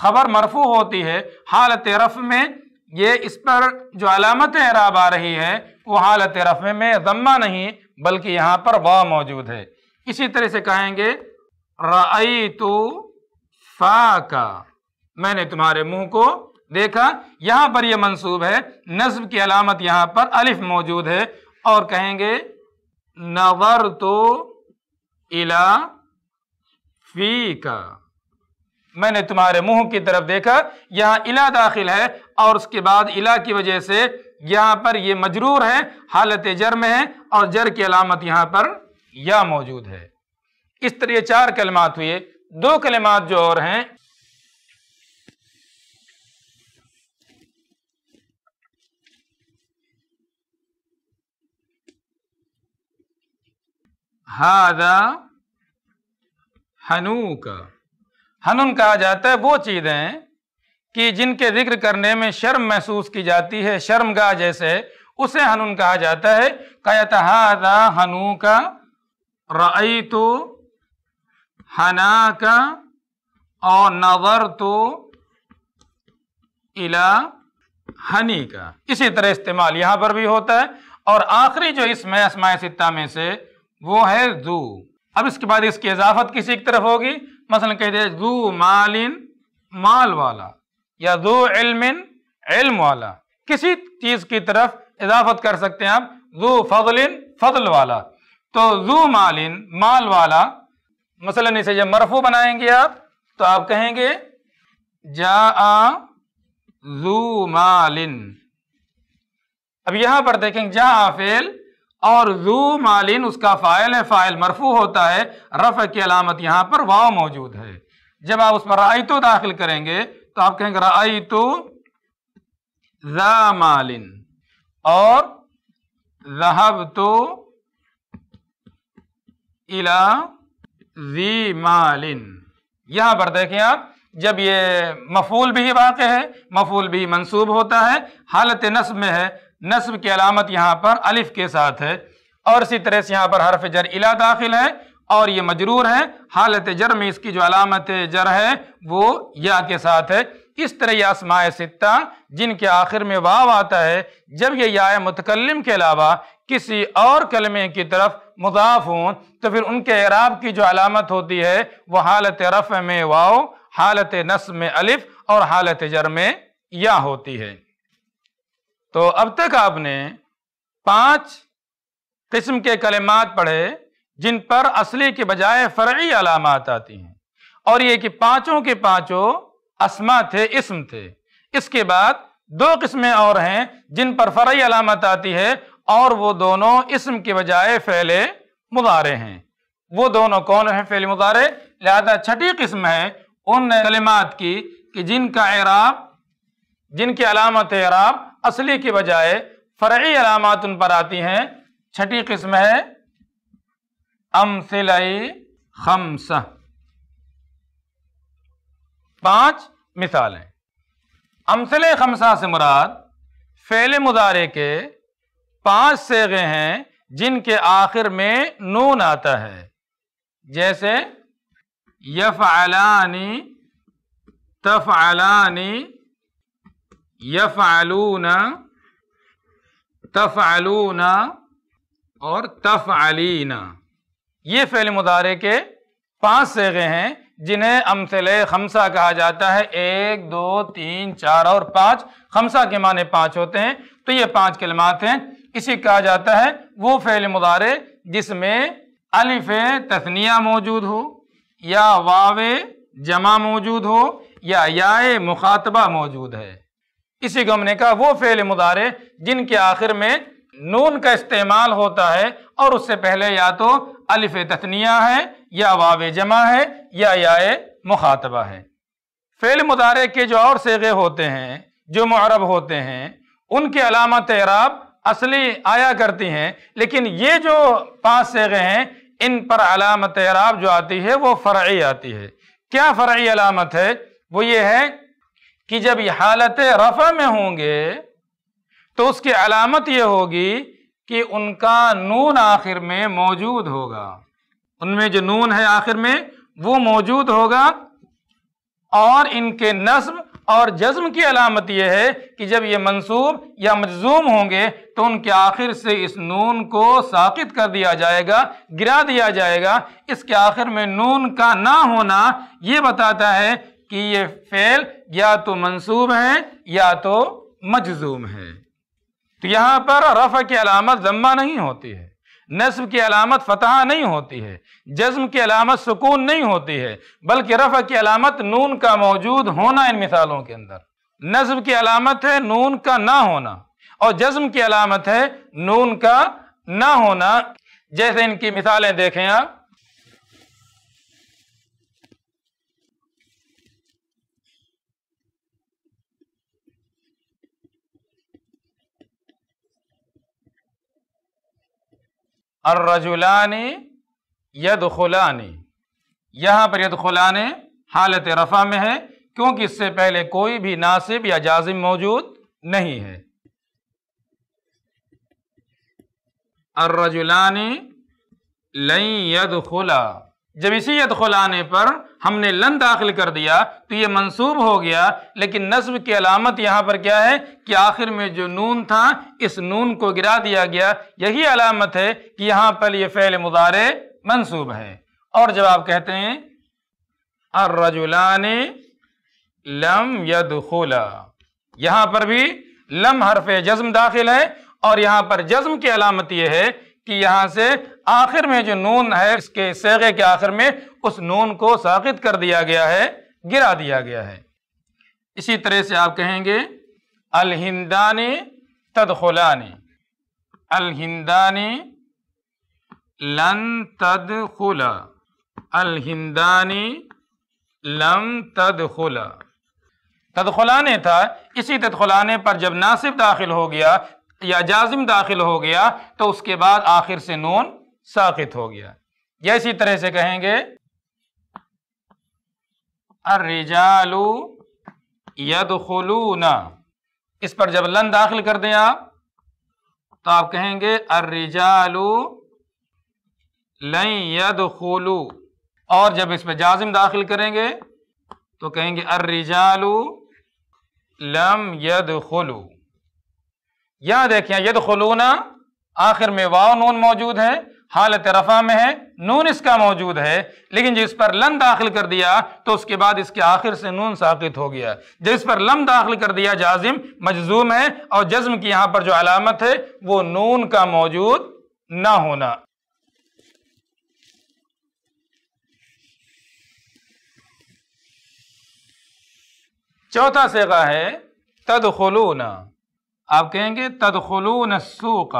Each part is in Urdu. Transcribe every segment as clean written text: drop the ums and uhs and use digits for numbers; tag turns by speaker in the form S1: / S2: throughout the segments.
S1: خبر مرفوع ہوتی ہے حالت رفع میں، یہ اس پر جو علامت اعراب آ رہی ہے وہ حالت رفع میں ضمہ نہیں بلکہ یہاں پر واو موجود ہے۔ اسی طرح سے کہیں گے رأیت فاک، میں نے تمہارے منہ کو دیکھا، یہاں پر یہ منصوب ہے، نصب کی علامت یہاں پر الف موجود ہے۔ اور کہیں گے نظرت الی فیک، میں نے تمہارے منہ کی طرف دیکھا، یہاں الی داخل ہے اور اس کے بعد الی کی وجہ سے یہاں پر یہ مجرور ہے، حالت جر میں ہے اور جر کی علامت یہاں پر یا موجود ہے۔ اس طرح یہ 4 کلمات ہوئے۔ 2 کلمات جو اور ہیں، ہذا حنوک، حنون کہا جاتا ہے وہ چیزیں کہ جن کے ذکر کرنے میں شرم محسوس کی جاتی ہے، شرمگاہ جیسے، اسے حنون کہا جاتا ہے۔ کہتا ہذا حنوک، رأیت حناک، اور نظرت الی حنیک، اسی طرح استعمال یہاں پر بھی ہوتا ہے۔ اور آخری جو اسم ہے اسماء ستہ میں سے وہ ہے ذو۔ اب اس کے بعد اس کی اضافت کسی ایک طرف ہوگی، مثلا کہتے ہیں ذو مال، مال والا، یا ذو علم، علم والا، کسی چیز کی طرف اضافت کر سکتے ہیں آپ، ذو فضل، فضل والا۔ تو ذو مال، مال والا، مثلا اسے جب مرفوع بنائیں گے آپ تو آپ کہیں گے جاء ذو مال۔ اب یہاں پر دیکھیں جاء فعل اور ذو مال اس کا فاعل ہے، فاعل مرفوع ہوتا ہے، رفع کی علامت یہاں پر واو موجود ہے۔ جب آپ اس پر رأیت داخل کریں گے تو آپ کہیں گے رأیت ذا مال، اور ذهبت الی ذی مال۔ یہاں پر دیکھیں آپ، جب یہ مفعول بھی واقع ہے، مفعول بھی منصوب ہوتا ہے، حالت نصب میں ہے، نصب کی علامت یہاں پر الف کے ساتھ ہے، اور اسی طرح سے یہاں پر حرف جر الی داخل ہے اور یہ مجرور ہے، حالت جر میں اس کی جو علامت جر ہے وہ یا کے ساتھ ہے۔ اس طرح یہ اسماء ستہ جن کے آخر میں واو آتا ہے، جب یہ یا متکلم کے علاوہ کسی اور کلمے کی طرف مضاف ہوں تو پھر ان کے اعراب کی جو علامت ہوتی ہے وہ حالت رفع میں واو، حالت نصب میں الف اور حالت جر میں یا ہوتی ہے۔ تو اب تک آپ نے 5 قسم کے کلمات پڑھے جن پر اصلی کے بجائے فرعی علامات آتی ہیں، اور یہ کہ پانچوں کے پانچوں اسما تھے، اسم تھے۔ اس کے بعد 2 قسمیں اور ہیں جن پر فرعی علامت آتی ہے اور وہ دونوں اسم کے بجائے فعل مضارع ہیں۔ وہ دونوں کون ہیں؟ فعل مضارع۔ لہذا 6ٹھی قسم ہے ان کلمات کی کہ جن کا اعراب، جن کی علامت اعراب اصلی کے بجائے فرعی علامات ان پر آتی ہیں۔ 6ٹھی قسم ہے امثلہ خمسہ، 5 مثالیں۔ امثلہ خمسہ سے مراد فعل مضارع کے 5 صیغے ہیں جن کے آخر میں نون آتا ہے، جیسے یفعلان، تفعلان، یفعلون، تفعلون اور تفعلین۔ یہ فعل مضارع کے 5 صیغے ہیں جنہیں امثلہ خمسہ کہا جاتا ہے۔ 1 2 3 4 اور 5، خمسہ کے معنی 5 ہوتے ہیں، تو یہ 5 کلمات ہیں۔ اسی کہا جاتا ہے وہ فعل مضارع جس میں الف تثنیہ موجود ہو، یا واو جمع موجود ہو، یا یائے مخاطبہ موجود ہے۔ اسی کو ہم نے کہا وہ فعل مضارع جن کے آخر میں نون کا استعمال ہوتا ہے اور اس سے پہلے یا تو الف تثنیہ ہے، یا واو جمع ہے، یا یائے مخاطبہ ہے۔ فعل مضارع کے جو اور صیغے ہوتے ہیں جو معرب ہوتے ہیں ان کی علامت اعراب اصلی آیا کرتی ہیں، لیکن یہ جو 5 صیغے ہیں ان پر علامت اعراب جو آتی ہے وہ فرعی آتی ہے۔ کیا فرعی علامت ہے؟ وہ یہ ہے کہ جب یہ حالت رفع میں ہوں گے تو اس کی علامت یہ ہوگی کہ ان کا نون آخر میں موجود ہوگا، ان میں جو نون ہے آخر میں وہ موجود ہوگا، اور ان کے نصب اور جزم کی علامت یہ ہے کہ جب یہ منصوب یا مجزوم ہوں گے تو ان کے آخر سے اس نون کو ساقط کر دیا جائے گا، گرا دیا جائے گا۔ اس کے آخر میں نون کا نہ ہونا یہ بتاتا ہے کہ یہ فعل یا تو منصوب ہے یا تو مجزوم ہے۔ تو یہاں پر رفع کی علامت ضمہ نہیں ہوتی ہے، نصب کی علامت فتحہ نہیں ہوتی ہے، جزم کی علامت سکون نہیں ہوتی ہے، بلکہ رفع کی علامت نون کا موجود ہونا ان مثالوں کے اندر۔ نصب کی علامت ہے نون کا نہ ہونا، اور جزم کی علامت ہے نون کا نہ ہونا۔ جیسے ان کی مثالیں دیکھیں آپ، الرجلان یدخلان، یہاں پر یدخلان حالت رفع میں ہے کیونکہ اس سے پہلے کوئی بھی ناصب یا جازم موجود نہیں ہے۔ الرجلان لن یدخلا، جب اسی یدخلانے پر ہم نے لن داخل کر دیا تو یہ منصوب ہو گیا، لیکن نصب کی علامت یہاں پر کیا ہے کہ آخر میں جو نون تھا اس نون کو گرا دیا گیا۔ یہی علامت ہے کہ یہاں پر یہ فعل مضارع منصوب ہے۔ اور جب آپ کہتے ہیں الرجلان لم یدخلا، یہاں پر بھی لم حرف جزم داخل ہے، اور یہاں پر جزم کی علامت یہ ہے کہ یہاں سے آخر میں جو نون ہے اس کے صیغے کے آخر میں اس نون کو ساقط کر دیا گیا ہے، گرا دیا گیا ہے۔ اسی طرح سے آپ کہیں گے الہندان تدخلان، الہندان لن تدخلا، الہندان لم تدخلا۔ تدخلانے تھا، اسی تدخلانے پر جب ناصب داخل ہو گیا یا جازم داخل ہو گیا تو اس کے بعد آخر سے نون ساقط ہو گیا۔ یا اسی طرح سے کہیں گے الرجال یدخلون، اس پر جب لن داخل کر دیں آپ تو آپ کہیں گے الرجال لن یدخلوا، اور جب اس پہ جازم داخل کریں گے تو کہیں گے الرجال لم یدخلوا۔ یہاں دیکھیں یدخلون آخر میں واو نون موجود ہے، حالت رفع میں ہے، نون اس کا موجود ہے، لیکن جب اس پر لن داخل کر دیا تو اس کے بعد اس کے آخر سے نون ساقط ہو گیا۔ جب اس پر لم داخل کر دیا جازم مجزوم ہے، اور جزم کی یہاں پر جو علامت ہے وہ نون کا موجود نہ ہونا۔ چوتھا صیغہ ہے تدخلون، آپ کہیں گے تدخلون السوق،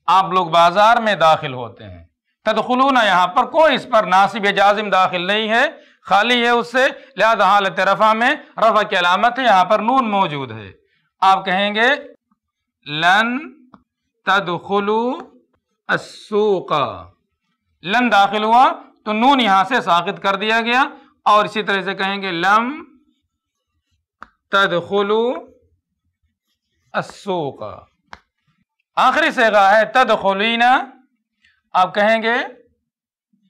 S1: آپ لوگ بازار میں داخل ہوتے ہیں۔ تدخلون یہاں پر کوئی اس پر ناصب یا جازم داخل نہیں ہے، خالی ہے اس سے، لہذا حالت رفع میں رفع کی علامت ہے، یہاں پر نون موجود ہے۔ آپ کہیں گے لن تدخلوا السوق، لن داخل ہوا تو نون یہاں سے ساقط کر دیا گیا، اور اسی طرح سے کہیں گے لم تدخلوا السوق۔ آخری صیغہ ہے تدخلین، آپ کہیں گے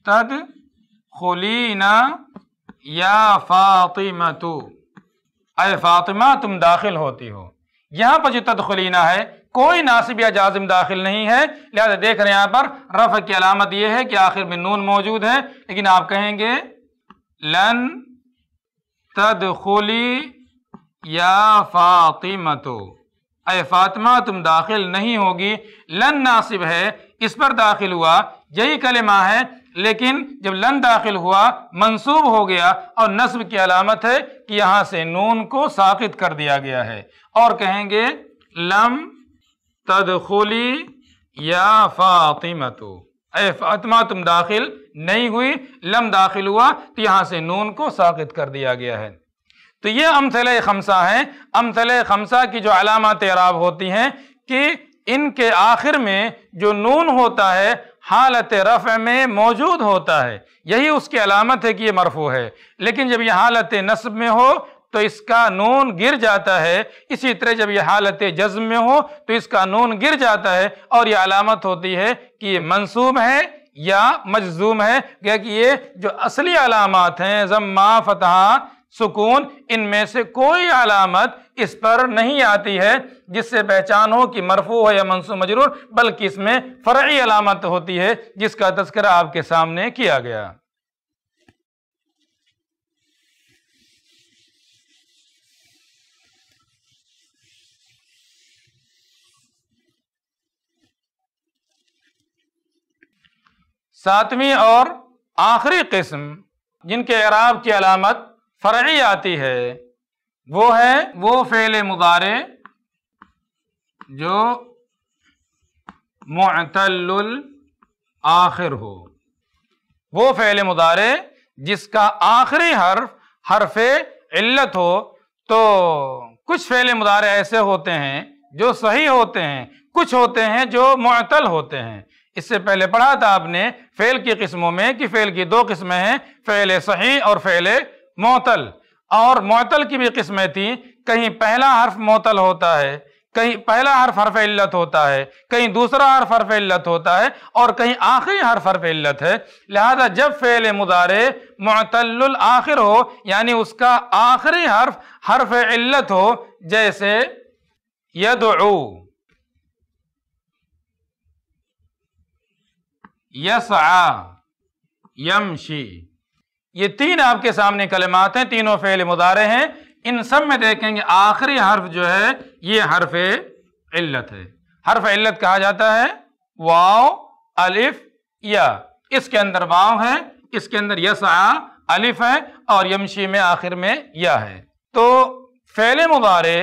S1: تدخلین یا فاطمۃ، اے فاطمہ تم داخل ہوتی ہو۔ یہاں پر جو تدخلین ہے کوئی ناصب یا جازم داخل نہیں ہے، لہذا دیکھ رہے ہیں یہاں پر رفع کی علامت یہ ہے کہ آخر میں نون موجود ہے، لیکن آپ کہیں گے لن تدخلی یا فاطمۃ، اے فاطمہ تم داخل نہیں ہوگی۔ لن ناصب ہے، اس پر داخل ہوا، یہی کلمہ ہے، لیکن جب لن داخل ہوا منصوب ہو گیا، اور نصب کی علامت ہے کہ یہاں سے نون کو ساقط کر دیا گیا ہے، اور کہیں گے لم تدخلی یا فاطمۃ، اے فاطمہ تم داخل نہیں ہوئی۔ لم داخل ہوا تو یہاں سے نون کو ساقط کر دیا گیا ہے۔ تو یہ امثلہ خمسہ ہیں۔ امثلہ خمسہ کی جو علامات اعراب ہوتی ہیں کہ ان کے آخر میں جو نون ہوتا ہے حالت رفع میں موجود ہوتا ہے، یہی اس کی علامت ہے کہ یہ مرفوع ہے، لیکن جب یہ حالت نصب میں ہو تو اس کا نون گر جاتا ہے، اسی طرح جب یہ حالت جزم میں ہو تو اس کا نون گر جاتا ہے، اور یہ علامت ہوتی ہے کہ یہ منصوب ہے یا مجزوم ہے کہ یہ جو اصلی علامات ہیں ضمہ فتحہ سکون ان میں سے کوئی علامت اس پر نہیں آتی ہے جس سے پہچان ہو کہ مرفوع ہے یا منصوب مجرور، بلکہ اس میں فرعی علامت ہوتی ہے جس کا تذکرہ آپ کے سامنے کیا گیا۔ ساتویں اور آخری قسم جن کے اعراب کی علامت فرعی آتی ہے وہ فعل مضارع جو معتل الآخر ہو، وہ فعل مضارع جس کا آخری حرف علت ہو۔ تو کچھ فعل مضارع ایسے ہوتے ہیں جو صحیح ہوتے ہیں، کچھ ہوتے ہیں جو معتل ہوتے ہیں۔ اس سے پہلے پڑھا تھا آپ نے فعل کی قسموں میں کہ فعل کی دو قسمیں ہیں، فعل صحیح اور فعل معتل، اور معتل کی بھی قسمیں تھیں، کہیں پہلا حرف معتل ہوتا ہے، کہیں پہلا حرف علت ہوتا ہے، کہیں دوسرا حرف علت ہوتا ہے، اور کہیں آخری حرف علت ہے۔ لہذا جب فعل مضارع معتل الآخر ہو یعنی اس کا آخری حرف علت ہو، جیسے یدعو، یسعی، یمشی، یہ تین آپ کے سامنے کلمات ہیں، تینوں فعل مضارع ہیں۔ ان سب میں دیکھیں گے آخری حرف جو ہے یہ حرف علت ہے۔ حرف علت کہا جاتا ہے واو، الف، یا۔ اس کے اندر واو ہے، اس کے اندر یسعی الف ہے، اور یمشی میں آخر میں یا ہے۔ تو فعل مضارع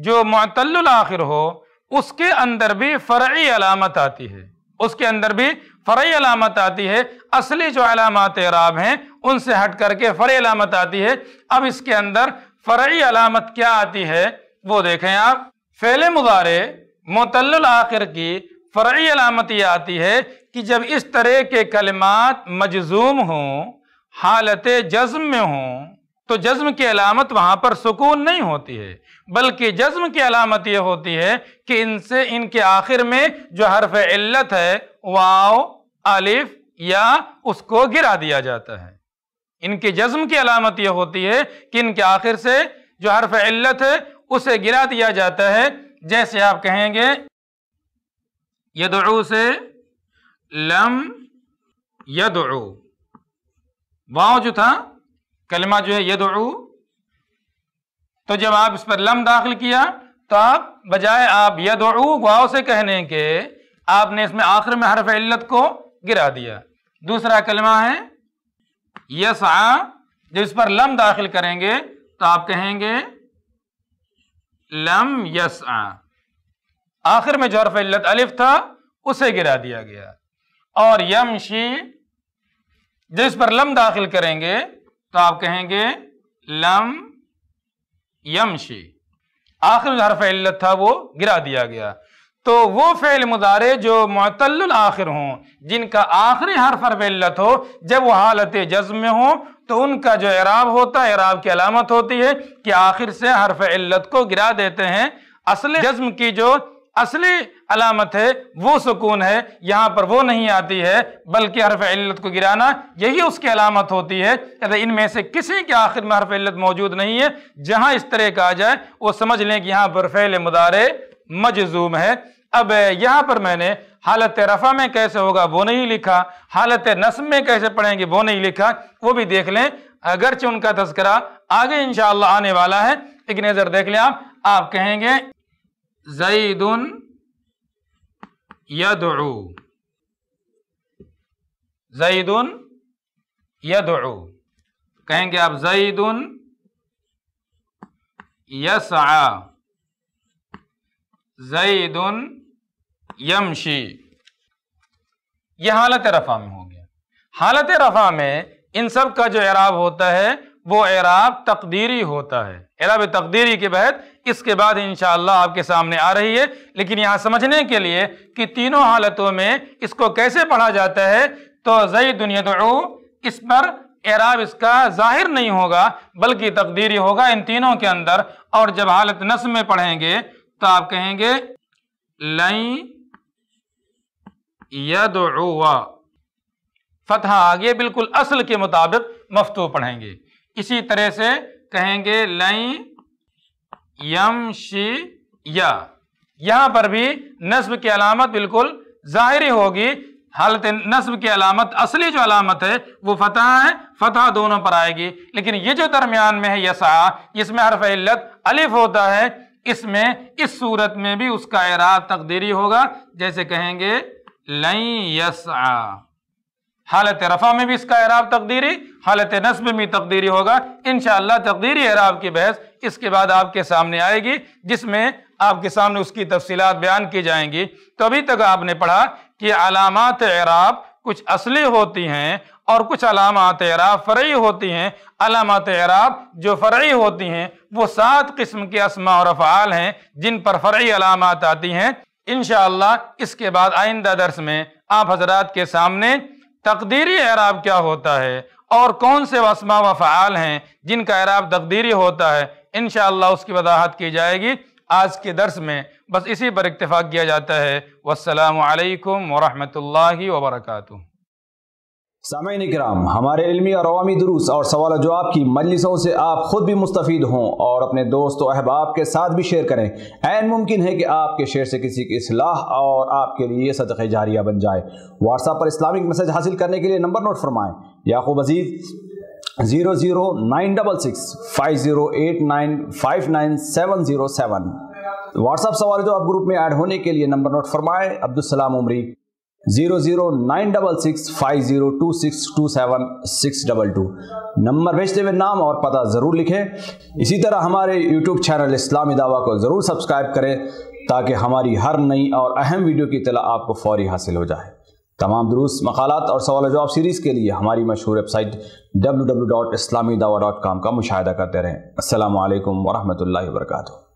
S1: جو معتل الآخر ہو اس کے اندر بھی فرعی علامت آتی ہے، اس کے اندر بھی فرعی علامت آتی ہے۔ اصلی جو علامات اعراب ہیں ان سے ہٹ کر کے فرعی علامت آتی ہے۔ اب اس کے اندر فرعی علامت کیا آتی ہے وہ دیکھیں آپ۔ فعل مضارع معتل الآخر کی فرعی علامت یہ آتی ہے کہ جب اس طرح کے کلمات مجزوم ہوں، حالت جزم میں ہوں، تو جزم کی علامت وہاں پر سکون نہیں ہوتی ہے، بلکہ جزم کی علامت یہ ہوتی ہے کہ ان کے آخر میں جو حرف علت ہے واو، الف، یا، اس کو گرا دیا جاتا ہے۔ ان کی جزم کی علامت یہ ہوتی ہے کہ ان کے آخر سے جو حرف علت ہے اسے گرا دیا جاتا ہے۔ جیسے آپ کہیں گے یدعو سے لم یدعو، واو جو تھا کلمہ جو ہے یدعو، تو جب آپ اس پر لم داخل کیا تو آپ بجائے آپ یدعو واو سے کہنے کے آپ نے اس میں آخر میں حرف علت کو گرا دیا۔ دوسرا کلمہ ہے یسعی، جب اس پر لم داخل کریں گے تو آپ کہیں گے لم یسعی، آخر میں جو حرف علت الف تھا اسے گرا دیا گیا۔ اور یمشی، جب اس پر لم داخل کریں گے تو آپ کہیں گے لم یمشی، آخر جو حرف علت تھا وہ گرا دیا گیا۔ تو وہ فعل مضارع جو معتل الآخر ہوں، جن کا آخری حرف علت ہو، جب وہ حالت جزم میں ہوں تو ان کا جو اعراب ہوتا ہے، اعراب کی علامت ہوتی ہے کہ آخر سے حرف علت کو گرا دیتے ہیں۔ اصل جزم کی جو اصلی علامت ہے وہ سکون ہے، یہاں پر وہ نہیں آتی ہے، بلکہ حرف علت کو گرانا یہی اس کی علامت ہوتی ہے۔ ان میں سے کسی کے آخر میں حرف علت موجود نہیں ہے، جہاں اس طرح کا آ جائے وہ سمجھ لیں کہ یہاں پر فعل مضارع مجزوم ہے۔ اب یہاں پر میں نے حالت رفع میں کیسے ہوگا وہ نہیں لکھا، حالت نصب میں کیسے پڑھیں گے وہ نہیں لکھا، وہ بھی دیکھ لیں، اگرچہ ان کا تذکرہ آگے انشاءاللہ آنے والا ہے، ایک نظر دیکھ لیں آپ کہیں گے زید یدعو، زید یدعو، کہیں گے آپ زید یسعی، زید یمشی۔ یہ حالت رفع میں ہو گیا۔ حالت رفع میں ان سب کا جو اعراب ہوتا ہے وہ اعراب تقدیری ہوتا ہے۔ اعراب تقدیری کے بعد اس کے بعد انشاءاللہ آپ کے سامنے آ رہی ہے، لیکن یہاں سمجھنے کے لیے کہ تینوں حالتوں میں اس کو کیسے پڑھا جاتا ہے، تو زید یدعو اس پر اعراب اس کا ظاہر نہیں ہوگا بلکہ تقدیری ہوگا ان تینوں کے اندر۔ اور جب حالت نصب میں پڑھیں گے تو آپ کہیں گے لن یدعو، فتحہ آگے بالکل اصل کے مطابق مفتوح پڑھیں گے۔ اسی طرح سے کہیں گے لن یمشی یا، یہاں پر بھی نصب کی علامت بالکل ظاہری ہوگی۔ حالت نصب کی علامت، اصلی جو علامت ہے وہ فتحہ ہے، فتحہ دونوں پر آئے گی، لیکن یہ جو درمیان میں ہے یسعی، جس میں حرف علت الف ہوتا ہے، اس میں اس صورت میں بھی اس کا اعراب تقدیری ہوگا، جیسے کہیں گے لن یسعی۔ حالت رفع میں بھی اس کا اعراب تقدیری، حالت نصب میں تقدیری ہوگا۔ انشاءاللہ تقدیری اعراب کی بحث اس کے بعد آپ کے سامنے آئے گی، جس میں آپ کے سامنے اس کی تفصیلات بیان کی جائیں گی۔ تو ابھی تک آپ نے پڑھا کہ علامات اعراب کچھ اصلی ہوتی ہیں اور کچھ علامات اعراب فرعی ہوتی ہیں۔ علامات اعراب جو فرعی ہوتی ہیں وہ 7 قسم کے اسماء اور افعال ہیں جن پر فرعی علامات آتی ہیں۔ انشاءاللہ اس کے بعد آئندہ درس میں آپ حضرات کے سامنے تقدیری اعراب کیا ہوتا ہے اور کون سے اسماء و افعال ہیں جن کا اعراب تقدیری ہوتا ہے، انشاءاللہ اس کی وضاحت کی جائے گی۔ آج کے درس میں بس اسی پر اکتفا کیا جاتا ہے۔ والسلام علیکم ورحمۃ اللہ وبرکاتہ۔
S2: سامعین کرام، ہمارے علمی اور عوامی دروس اور سوال و جواب کی مجلسوں سے آپ خود بھی مستفید ہوں اور اپنے دوست و احباب کے ساتھ بھی شیئر کریں۔ عین ممکن ہے کہ آپ کے شیئر سے کسی کی اصلاح اور آپ کے لیے صدقہ جاریہ بن جائے۔ واٹس ایپ پر اسلامک میسج حاصل کرنے کے لیے نمبر نوٹ فرمائیں: یعقوب عزیز 00966 5089 59707۔ واٹس ایپ سوال جو آپ گروپ میں ایڈ ہونے کے لیے نمبر نوٹ فرمائیں: عبدالسلام عمری 00966 502627 نمبر بھیجتے ہوئے نام اور پتہ ضرور لکھیں۔ اسی طرح ہمارے یوٹیوب چینل اسلامی دعویٰ کو ضرور سبسکرائب کریں تاکہ ہماری ہر نئی اور اہم ویڈیو کی اطلاع آپ کو فوری حاصل ہو جائے۔ تمام دروس، مقالات اور سوال و جواب سیریز کے لیے ہماری مشہور ویب سائٹ www.islamidawah.com کا مشاہدہ کرتے رہیں۔ السلام علیکم ورحمۃ اللہ وبرکاتہ۔